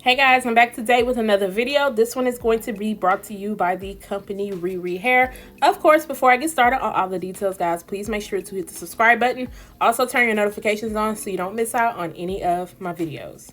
Hey guys, I'm back today with another video. This one is going to be brought to you by the company RiriHair. Of course, before I get started on all the details, guys, please make sure to hit the subscribe button. Also, turn your notifications on so you don't miss out on any of my videos.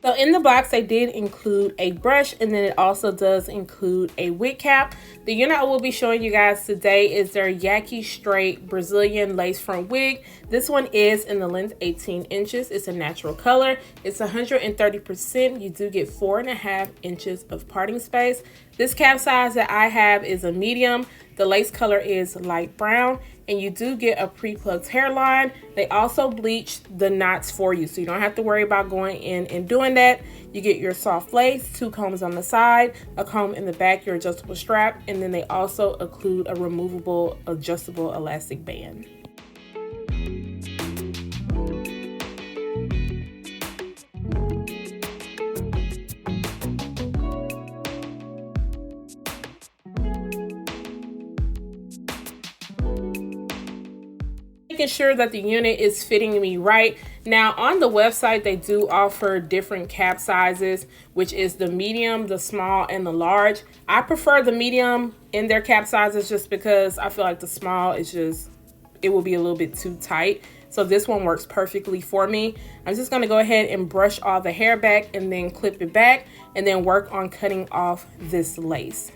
So in the box, they did include a brush, and then it also does include a wig cap. The unit I will be showing you guys today is their Yaki straight Brazilian lace front wig. This one is in the length 18 inches. It's a natural color. It's 130%. You do get 4.5 inches of parting space. This cap size that I have is a medium. The lace color is light brown, and you do get a pre-plucked hairline. They also bleach the knots for you, so you don't have to worry about going in and doing that. You get your soft lace, 2 combs on the side, a comb in the back, your adjustable strap, and then they also include a removable adjustable elastic band. Making sure that the unit is fitting me right. Now on the website, they do offer different cap sizes, which is the medium, the small, and the large. I prefer the medium in their cap sizes just because I feel like the small is just, it will be a little bit too tight. So this one works perfectly for me. I'm just gonna go ahead and brush all the hair back and then clip it back and then work on cutting off this lace.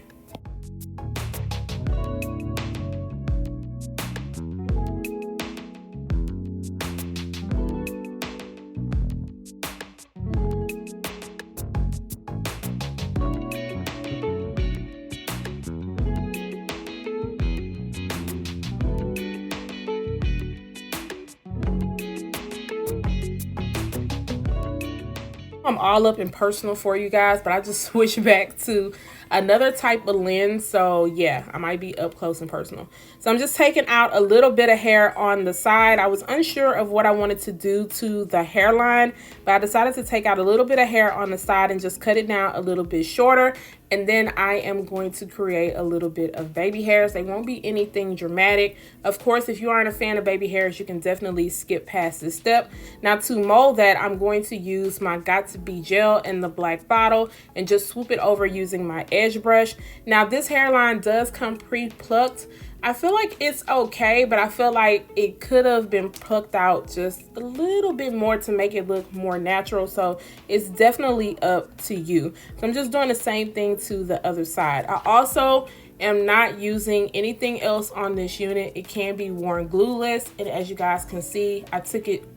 I'm all up and personal for you guys, but I just switched back to another type of lens. So yeah, I might be up close and personal. So I'm just taking out a little bit of hair on the side. I was unsure of what I wanted to do to the hairline, but I decided to take out a little bit of hair on the side and just cut it down a little bit shorter. And then I am going to create a little bit of baby hairs. They won't be anything dramatic. Of course, if you aren't a fan of baby hairs, you can definitely skip past this step. Now to mold that, I'm going to use my Got To Be gel in the black bottle and just swoop it over using my edge brush. Now this hairline does come pre-plucked. I feel like it's okay, but I feel like it could have been plucked out just a little bit more to make it look more natural. So it's definitely up to you. So I'm just doing the same thing to the other side. I also am not using anything else on this unit. It can be worn glueless. And as you guys can see, I took it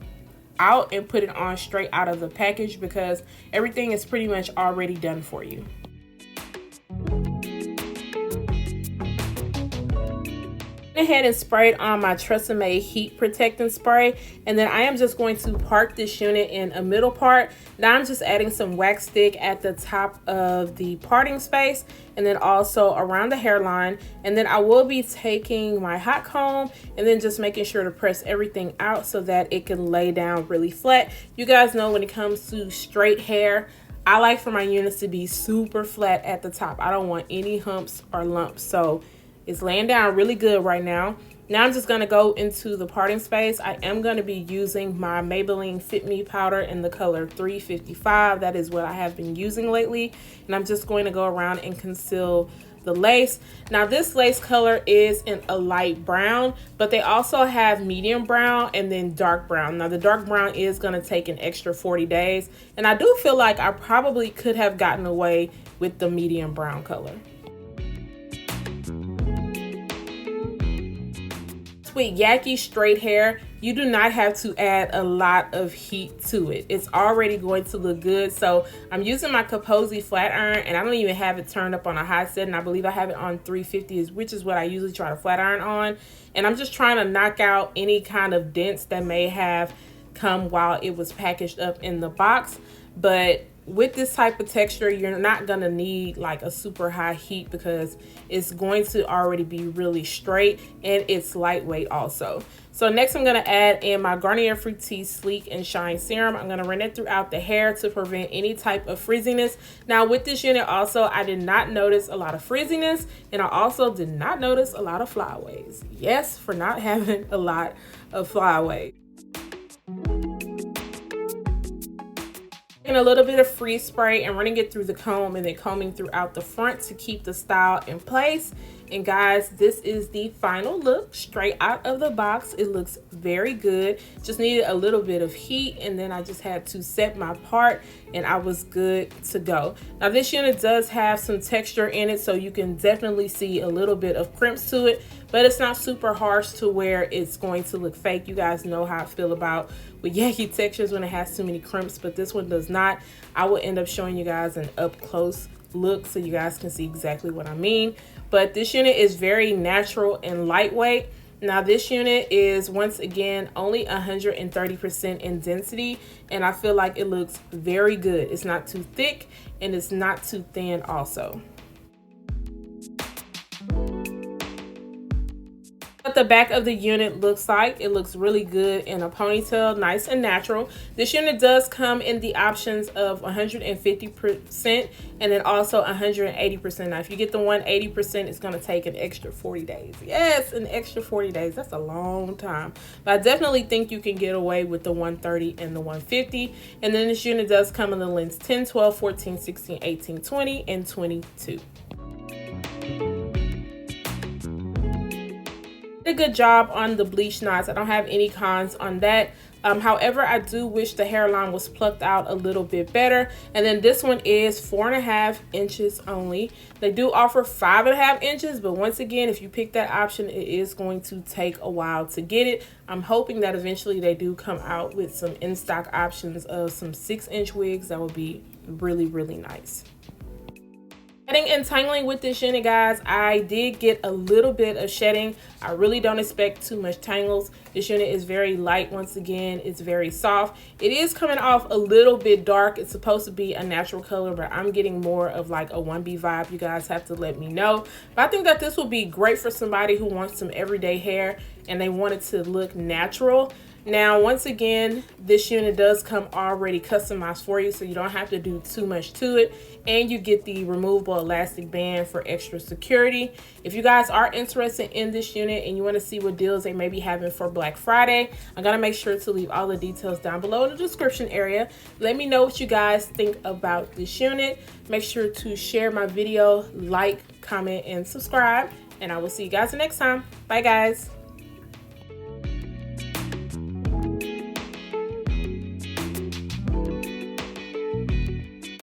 out and put it on straight out of the package because everything is pretty much already done for you. Ahead and sprayed on my Tresemme heat protecting spray, and then I am just going to park this unit in a middle part. Now I'm just adding some wax stick at the top of the parting space and then also around the hairline, and then I will be taking my hot comb and then just making sure to press everything out so that it can lay down really flat. You guys know when it comes to straight hair, I like for my units to be super flat at the top. I don't want any humps or lumps, so it's laying down really good right now. Now I'm just gonna go into the parting space. I am gonna be using my Maybelline Fit Me powder in the color 355. That is what I have been using lately. And I'm just going to go around and conceal the lace. Now this lace color is in a light brown, but they also have medium brown and then dark brown. Now the dark brown is gonna take an extra 40 days. And I do feel like I probably could have gotten away with the medium brown color. With Yaki straight hair, you do not have to add a lot of heat to it. It's already going to look good. So I'm using my Kaposi flat iron, and I don't even have it turned up on a high setting. I believe I have it on 350, which is what I usually try to flat iron on. And I'm just trying to knock out any kind of dents that may have come while it was packaged up in the box. But with this type of texture, you're not gonna need like a super high heat because it's going to already be really straight and it's lightweight also. So next I'm gonna add in my Garnier Fructis Sleek and Shine Serum. I'm gonna run it throughout the hair to prevent any type of frizziness. Now with this unit also, I did not notice a lot of frizziness, and I also did not notice a lot of flyaways. Yes, for not having a lot of flyaways. Taking a little bit of freeze spray and running it through the comb and then combing throughout the front to keep the style in place. And guys, this is the final look straight out of the box. It looks very good. Just needed a little bit of heat, and then I just had to set my part and I was good to go. Now this unit does have some texture in it, so you can definitely see a little bit of crimps to it, but it's not super harsh to where it's going to look fake. You guys know how I feel about with Yaki textures when it has too many crimps, but this one does not. I will end up showing you guys an up close look so you guys can see exactly what I mean. But this unit is very natural and lightweight. Now this unit is once again only 130% in density, and I feel like it looks very good. It's not too thick and it's not too thin also. What the back of the unit looks like, it looks really good in a ponytail, nice and natural. This unit does come in the options of 150% and then also 180%. Now if you get the 180%, it's going to take an extra 40 days. Yes, an extra 40 days. That's a long time, but I definitely think you can get away with the 130 and the 150. And then this unit does come in the lengths 10, 12, 14, 16, 18, 20, and 22. A good job on the bleach knots. I don't have any cons on that. However, I do wish the hairline was plucked out a little bit better. And then this one is 4.5 inches only. They do offer 5.5 inches, but once again, if you pick that option, it is going to take a while to get it. I'm hoping that eventually they do come out with some in-stock options of some 6-inch wigs. That would be really, really nice. Shedding and tangling with this unit, guys, I did get a little bit of shedding. I really don't expect too much tangles. This unit is very light. Once again, it's very soft. It is coming off a little bit dark. It's supposed to be a natural color, but I'm getting more of like a 1B vibe. You guys have to let me know. But I think that this will be great for somebody who wants some everyday hair and they want it to look natural. Now, once again, this unit does come already customized for you, so you don't have to do too much to it. And you get the removable elastic band for extra security. If you guys are interested in this unit and you want to see what deals they may be having for Black Friday, I'm going to make sure to leave all the details down below in the description area. Let me know what you guys think about this unit. Make sure to share my video, like, comment, and subscribe. And I will see you guys next time. Bye, guys.